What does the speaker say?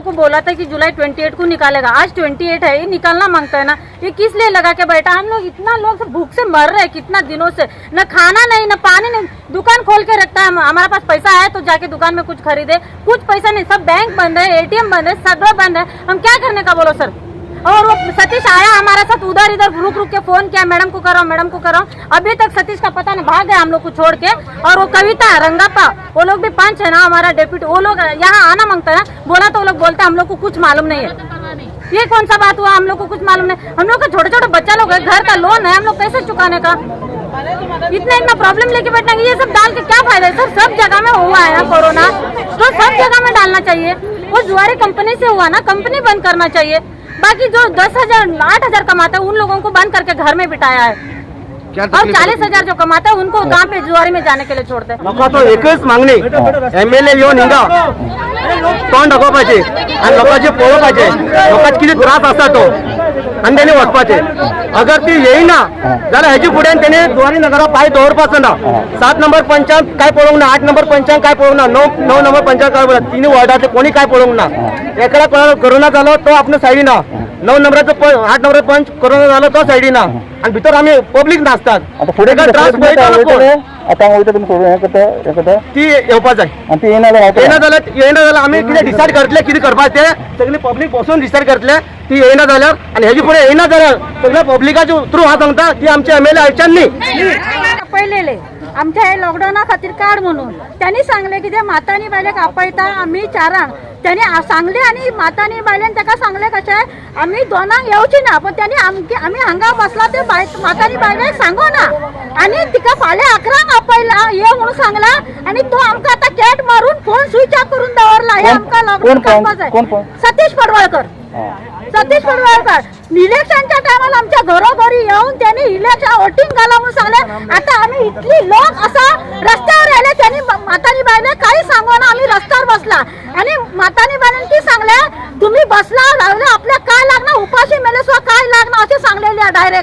लोगों को बोला था कि जुलाई 28 को निकालेगा, आज 28 है, ये निकालना मांगता है ना, ये किस लिए लगा के बैठा? हम लोग इतना लोग भूख से मर रहे हैं कितना दिनों से, न खाना नहीं न पानी नहीं, दुकान खोल के रखता है। हमारे पास पैसा है तो जाके दुकान में कुछ खरीदे, कुछ पैसा नहीं, सब बैंक बंद है, ATM बंद है, सगड़ा बंद है, हम क्या करने का बोलो सर। और वो सतीश आया हमारे साथ, उधर इधर रुक रुक के फोन किया, मैडम को करो मैडम को करो, अभी तक सतीश का पता नहीं, भाग गया हम लोग को छोड़ के। और वो कविता रंगापा, वो लोग भी पंच है ना हमारा डेप्यूटी, वो लोग यहाँ आना मांगता है, बोला तो वो लोग बोलते हम लोग को कुछ मालूम नहीं है। ये कौन सा बात हुआ, हम लोग को कुछ मालूम नहीं? हम लोग का छोटे छोटे बच्चा लोग है, घर का लोन है, हम लोग कैसे चुकाने का? इतना प्रॉब्लम लेके बैठना, ये सब डाल के क्या फायदा है सर? सब जगह में हुआ है ना कोरोना, तो सब जगह में डालना चाहिए। वो जुआरी कंपनी से हुआ ना, कंपनी बंद करना चाहिए। बाकी जो 10,000 8,000 कमाते हैं उन लोगों को बंद करके घर में बिठाया है, और 40,000 जो कमाते हैं उनको गांव पे जुआरी में जाने के लिए छोड़ते हैं। लोक तो एकच मागणी, MLA येऊन हिंगा तोंड दाखोवपाचे आणि लोकांचे पळोवपाचे, लोकांचे किती त्रास आसा तो आणि त्यांनी वचपाचे। अगर ती येईना जाल्यार हेजे फुडें तेणे जुवारी नगरा पांय दवरपाचो ना। 7 नंबर पंचांक काय पळोवंक ना, 8 नंबर पंचांक काय पळोवंक ना, 9 नंबर पंचांक काय पळोवंक ना, तिन्ही वॉर्डातले कोणी काय पळोवंक ना। एकाला कोरोना जालो तो आपल्या सायडीना, 9 नंबराचो 8 नंबर पंच कोरोना जालो तो सायडीना, आणि भितर आम्ही पब्लिक नाचतात। आता पुढे त्रास पळयता आता वयता तुम्ही सोडून हे करता ती येवपा जाय, आणि ती येना जाल्यार आम्ही कितें डिसायड करतले कितें करपाचें तें सगळी पब्लीक बसून डिसायड करतले। ती येना जाल्यार आणि हेजे फुडें येना जाल्यार सगळ्या पब्लिकाच्या थ्रू हांव सांगता की आमचे MLA आयच्यान न्ही पळयलेले आमच्या हे लॉकडाऊना खातीर काढ म्हणून त्यांनी सांगले की ते मातांनी बायलेक आपयता आम्ही चारांक, त्यांनी सांगले आणि मातांनी बायलेन ताका सांगले कशें आम्ही दोनांक येवची ना, पण त्यांनी आम्ही हांगा बसला ते मातांनी बायलेक सांगो ना, आणि तिका फाल्यां 11 आपयला ये म्हणून सांगला, आणि तो आमकां आता कॅट मारून फोन स्विच ऑफ करून दवरला। हे आमकां लॉकडाऊन काडपाक जाय। सतीश पडवळकर, सतीश पडवळकर इलेक्शनच्या टायमाला आमच्या घरोघरी येऊन त्यांनी इलेक्शन वोटिंग घाला म्हणून सांगले। आता आम्ही इतली लोक असा रस्त्यावर आले, त्यांनी मातानी बायले काही सांगू ना, आम्ही रस्त्यावर बसला आणि मातानी बायलेन की सांगले तुम्ही बसला आपल्या काय लागणार, उपाशी मेले काय लागणार असे सांगलेले डायरेक्ट।